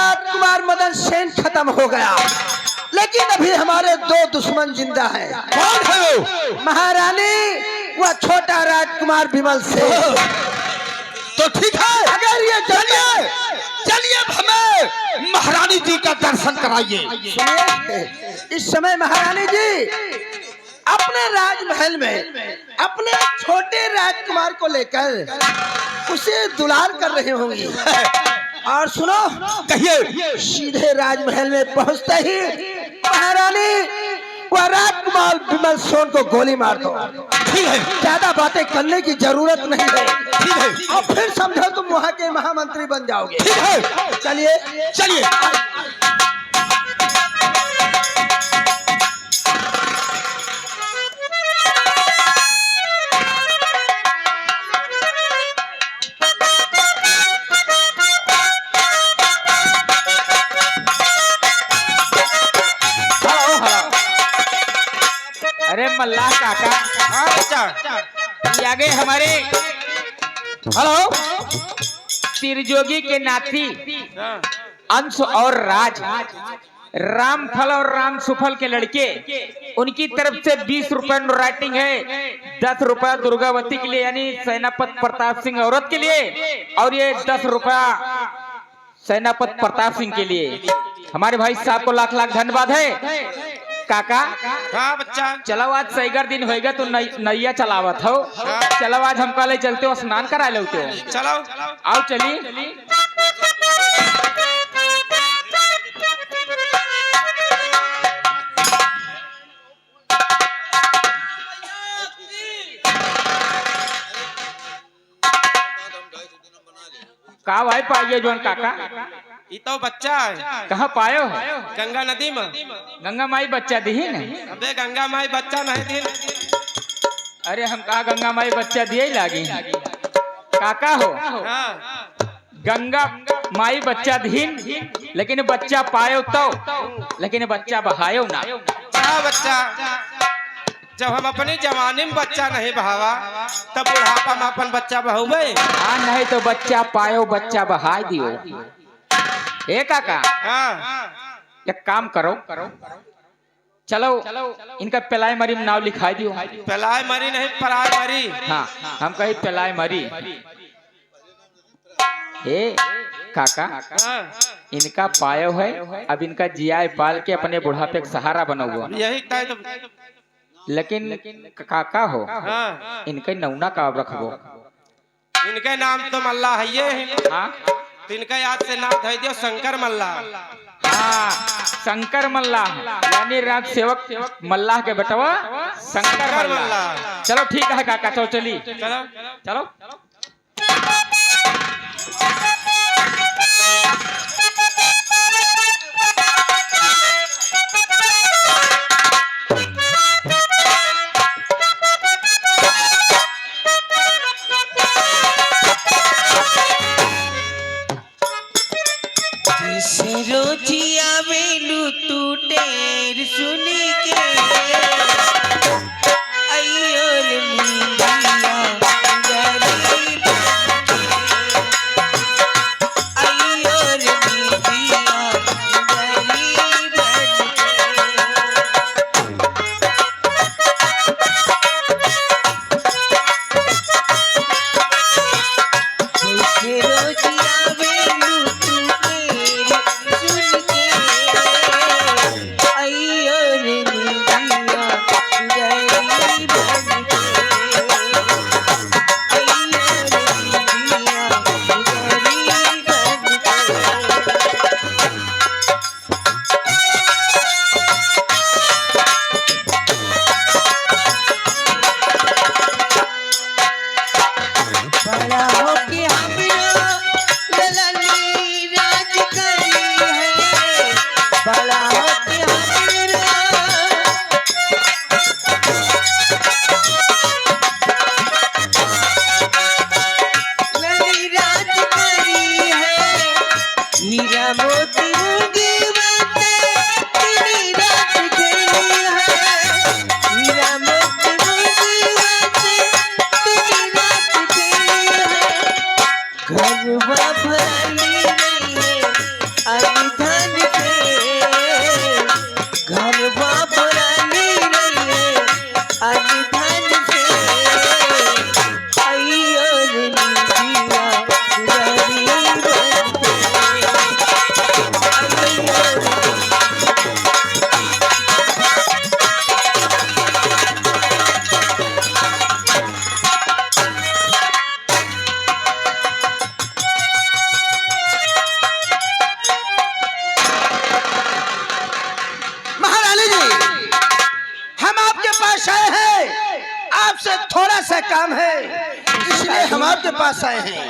राजकुमार मदन सेन खत्म हो गया, लेकिन अभी हमारे दो दुश्मन जिंदा हैं। कौन है वो? महारानी, वह छोटा राजकुमार विमल सेन। तो ठीक है, अगर ये चलिए चलिए हमें महारानी जी का दर्शन कराइए। सुनिए, इस समय महारानी जी अपने राजमहल में अपने छोटे राजकुमार को लेकर उसे दुलार कर रहे होंगे। और सुनो, कहिए। सीधे राजमहल में पहुंचते ही महारानी वह राजकुमार विमल सोन को गोली मार दो। ठीक है, ज्यादा बातें करने की जरूरत नहीं है। ठीक है, और फिर समझो तुम वहाँ के महामंत्री बन जाओगे। ठीक है, चलिए चलिए। अरे मल्लाह काका, हाँ बच्चा। ये आगे हमारे हेलो। त्रिजोगी के नाती अंश और राज, रामफल और राम सुफल के लड़के, उनकी तरफ से 20 रुपए राइटिंग है, 10 रुपया दुर्गावती के लिए यानी सेनापति प्रताप सिंह औरत के लिए, और ये 10 रुपया सेनापति प्रताप सिंह के लिए। हमारे भाई साहब को लाख लाख धन्यवाद है। काका, हाँ बच्चा। चलो आज सैगर दिन होएगा तो नैया चलावत हो। चलो आज हम कल चलते हो, स्नान करा लेते हो। चलो आओ चली। का भाई पाइए जोन काका? ये तो बच्चा है। कहाँ पायो हो? गंगा नदी में। गंगा माई बच्चा दी न? अबे गंगा माई बच्चा नहीं दी। अरे हम कहा गंगा माई बच्चा दिए लागी। काका हो, हाँ। गंगा माई बच्चा दीन, लेकिन बच्चा पायो तो, लेकिन बच्चा बहायो ना। हाँ बच्चा, जब हम अपनी जवानी में बच्चा नहीं बहावा तब बुढ़ापा में अपन बच्चा बहूबे। हाँ, नहीं तो बच्चा पायो, बच्चा बहाई दियो। ए काका, हाँ। एक काम करो, चलो इनका पेलाई मरी में नाम लिखाई दियो। पलाय मरी नहीं, पराय मरी। हाँ, हम कही पेलाई मरी। ए काका, हाँ। इनका पायो है, अब इनका जिया पाल के अपने बुढ़ापे का सहारा बनोगे। यही तय तो। लेकिन काका हो, हाँ। इनके नौना का रखबो। इनके नाम तो मल्ला है ये। हाँ, तो इनका याद से नाम धर दियो शंकर मल्ला। हाँ, शंकर मल्लाह यानी राज सेवक मल्लाह के बेटवा शंकर मल्लाह। चलो ठीक है काका, चलो चली। चलो चलो रोजिया बेलू तू टेर सुनी के अयोर मिया गरीब अयोर मिया गरीब रोजिया बेलू तू टेर सुन के अयोर मिया गरीब बड़ा होके हमरो ललनी राज करी है, बड़ा होके हमरो ललनी राज करी है, हीरा मोती मूंगी बाते तेरी रात खेली है, हीरा मोती मूंगी बाते तेरी रात खेली है, घरवा भरली नहीं है, थोड़ा सा काम है, इसलिए हम आपके पास आए हैं।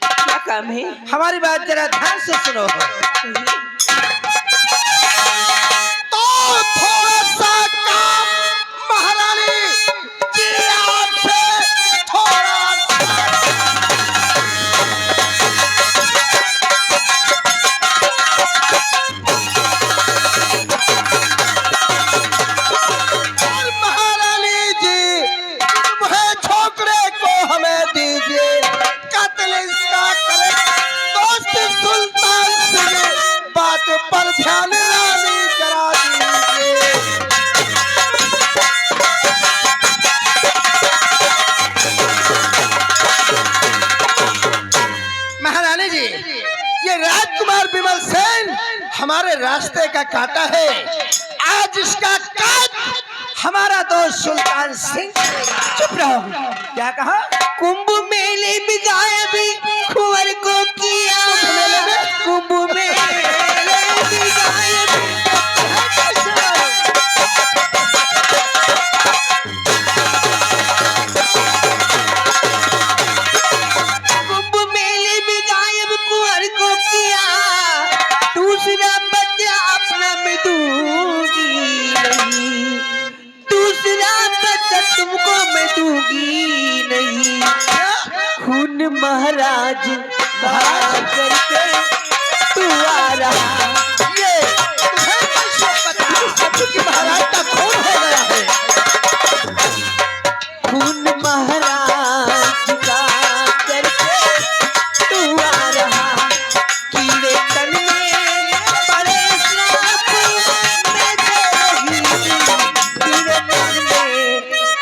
क्या काम है? हमारी बात जरा ध्यान से सुनो। तो थोड़ा सा काम महारानी जी आपसे थोड़ा महारानी जी मुझे छोकरे को हमें दीजिए, कत्ल इसका करे। दोस्त सुल्तान सिंह बात पर ध्यान रानी करा दीजिए। महारानी जी, ये राजकुमार विमल सेन हमारे रास्ते का कांटा है। आज इसका काट हमारा दोस्त सुल्तान सिंह। चुप रहो। क्या कहा? कुंभ मेले में गायब कुंवर को किया। कुंभ मेले में गायब। कुंभ मेले में गायब कुंवर को किया। दूसरा बच्चा अपना मैं दूंगी नहीं। दूसरा बच्चा तुमको मैं दूंगी नहीं। खून महाराज बहा करके तू आ रहा। ये तुम्हें कैसे पता कि महाराज का खून हो गया है? खून महाराज का करके तू आ रहा। कीड़े तन में पड़े सांप मैं दे रही। कीड़े तन में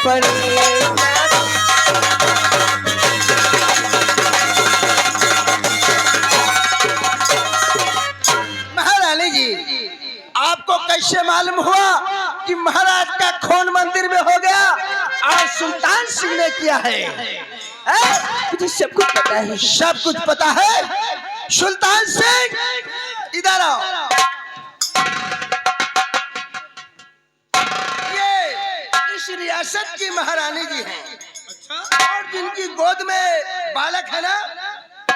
पड़े सांप। महारानी जी, आपको कैसे मालूम हुआ कि महाराज का खून मंदिर में हो गया और सुल्तान सिंह ने किया है? मुझे सब कुछ पता है। सब कुछ पता है। सुल्तान सिंह इधर आओ। ये इस रियासत की महारानी जी हैं और जिनकी गोद में बालक है ना,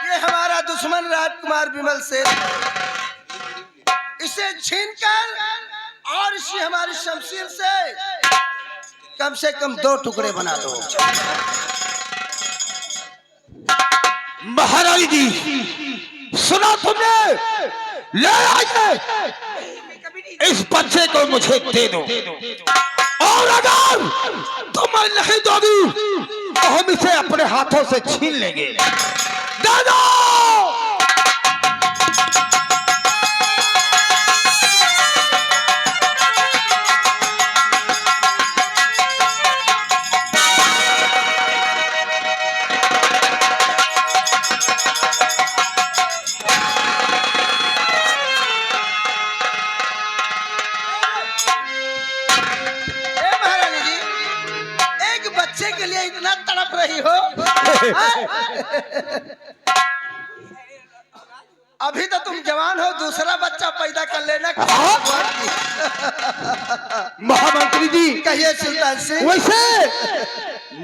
ये हमारा दुश्मन राजकुमार विमल सेन। इसे छीनकर और इसे हमारी शमशीर से कम 2 टुकड़े बना दो। महारानी जी, सुना तुमने? ले आइए, इस बच्चे को मुझे दे दो, और अगर तुम नहीं दोगी तो हम इसे अपने हाथों से छीन लेंगे। दे दो। महारानी जी, एक बच्चे के लिए इतना तड़प रही हो? अभी तो तुम जवान हो, दूसरा बच्चा पैदा कर लेना। महामंत्री जी, कहिए सुल्तान सिंह। वैसे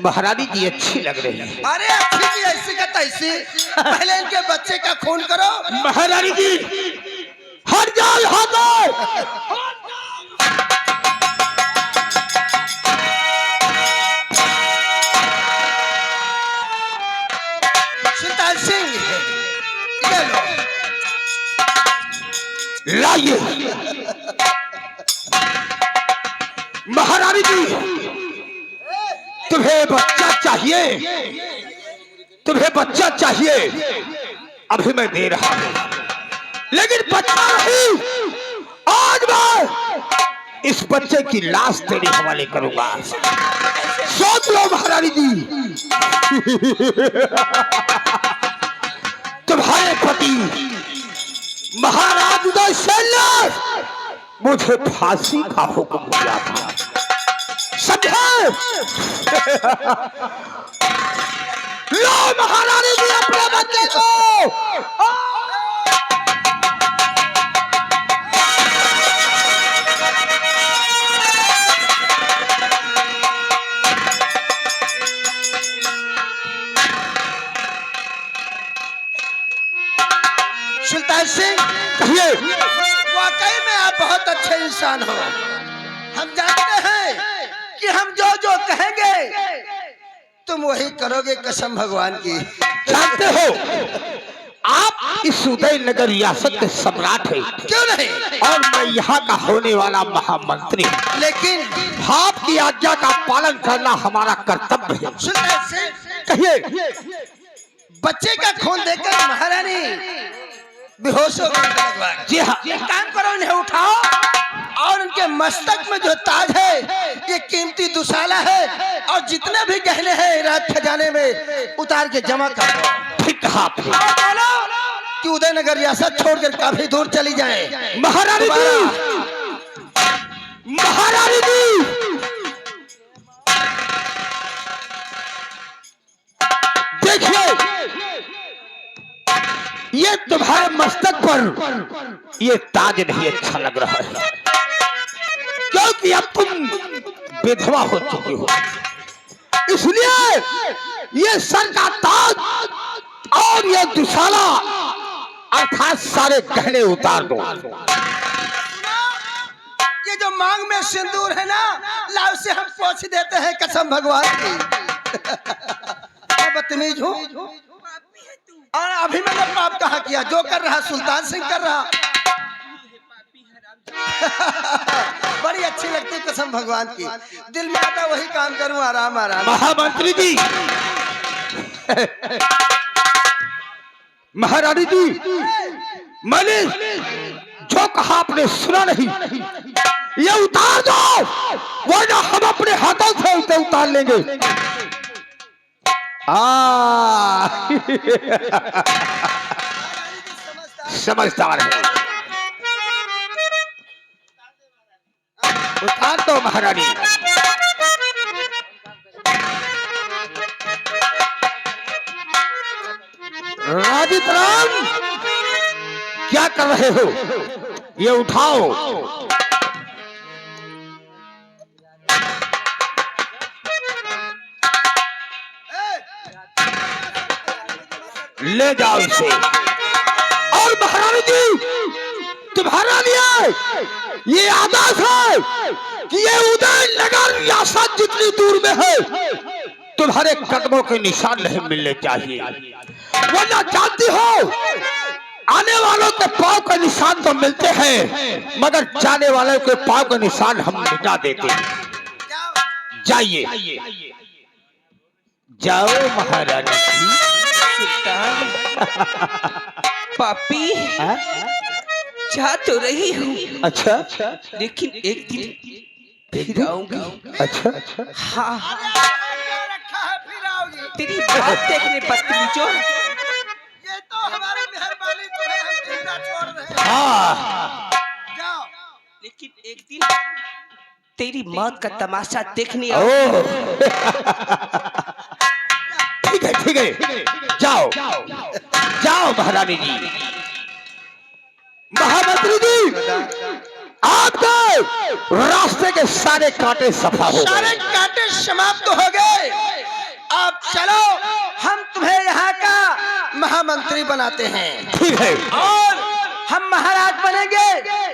महारानी जी अच्छी लग रही है। अरे अच्छी की ऐसी का तैसी, पहले इनके बच्चे का खून करो। महारानी जी, हट जाओ यहाँ से। सुल्तान सिंह, ये लो। लाइए। महारानी जी, तुम्हें बच्चा चाहिए? तुम्हें बच्चा चाहिए? अभी मैं दे रहा हूं, लेकिन बच्चा नहीं। आज मैं इस बच्चे की लाश तेरे हवाले करूंगा। सोच लो महारानी जी। तुम्हारे पति महाराज उदय सेन ने मुझे फांसी का हुक्म दिया था, समझे? लो महारानी जी अपने बच्चे को। कहिए। वाकई में आप बहुत अच्छे इंसान हो। हम जानते हैं कि हम जो जो कहेंगे तुम वही करोगे, कसम भगवान की। जानते हो आप इस उदयनगर रियासत के सम्राट हैं। क्यों नहीं? और मैं यहाँ का होने वाला महामंत्री हूँ। लेकिन आपकी आज्ञा का पालन करना हमारा कर्तव्य है। सुल्तान सिंह, कहिए। बच्चे का खून देकर महारानी बेहोश हो गई। जी हाँ। एक काम करो, इन्हें उठाओ और उनके मस्तक में जो ताज है ये कीमती दुशाला है, और जितने भी गहने हैं राज खजाने में उतार के जमा कर दो। ठीक कहा आपने। और बोलो कि उदयनगर रियासत छोड़कर काफी दूर चली जाए। महारानी जी, महारानी जी, देखिए ये तुम्हारे मस्तक पर ये ताज नहीं अच्छा लग रहा है, क्योंकि अब तुम विधवा हो चुकी हो। इसलिए ये सर का ताज और ये दुशाला अर्थात सारे गहने उतार दो। ये जो मांग में सिंदूर है ना, लाव से हम पोंछ देते हैं, कसम भगवान की। मैं बदतमीज हूँ और अभी मैंने पाप कहाँ किया? जो कर रहा सुल्तान सिंह कर रहा। बड़ी अच्छी लगती है कसम भगवान की। दिल में आता वही काम करूं, आराम आराम। महामंत्री जी, महारानी जी, मैंने जो कहा आपने सुना नहीं। ये उतार दो, वरना हम अपने हाथों से उसे उतार लेंगे। समझदार है। उतार दो महारानी। राजित राम, क्या कर रहे हो? ये उठाओ। ले जाओ इसे। और महारानी जी, तुम्हारा लिए ये आदेश है कि ये उदयनगर रियासत जितनी दूर में है तुम्हारे कदमों के निशान नहीं मिलने चाहिए, वरना जानती हो आने वालों के पांव के निशान तो मिलते हैं, मगर जाने वालों के पांव के निशान हम मिटा देते हैं। जाइए, जाओ महारानी जी। पापी जा तो रही हूँ, अच्छा, लेकिन एक दिन फिर आऊंगी। अच्छा, हाँ, रखा है फिर आओगी। तेरी बात देखने बदतमीजों। ये तो हमारी मेहरबानी, तुम्हें हम जिंदा छोड़ रहे हैं। हाँ, जाओ। लेकिन एक दिन तेरी मौत का तमाशा देखने ओह, ठीक है, ठीक है, जाओ, जाओ महारानी जी। महामंत्री जी, आपके रास्ते के सारे कांटे सफा हो सारे गए। कांटे समाप्त हो गए। अब चलो, हम तुम्हें यहाँ का महामंत्री बनाते हैं ठीक है। और हम महाराज बनेंगे।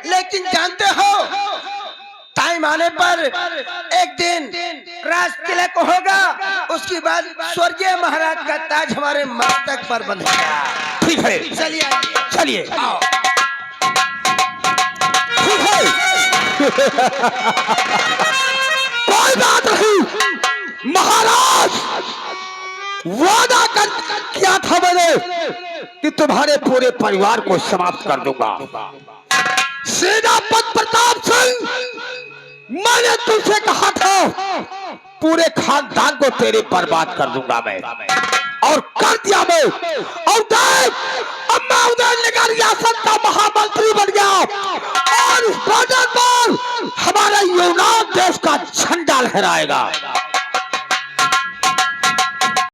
लेकिन जानते हो, टाइम आने पर एक दिन राज तिलक होगा, उसके बाद स्वर्गीय महाराज का ताज हमारे मस्तक पर बंधेगा। ठीक है, चलिए आइए। चलिए। आओ। ठीक है, कोई बात नहीं महाराज, वादा कर किया था मैंने कि तुम्हारे पूरे परिवार को समाप्त कर दूंगा। सेनापति प्रताप सिंह, मैंने तुमसे कहा था पूरे खानदान को तेरे बर्बाद कर दूंगा मैं, और कर दिया मैं। और देख, अब मैं उदयनगर रियासत का महामंत्री बन गया, और इस बॉर्डर पर हमारा यूनान देश का झंडा लहराएगा।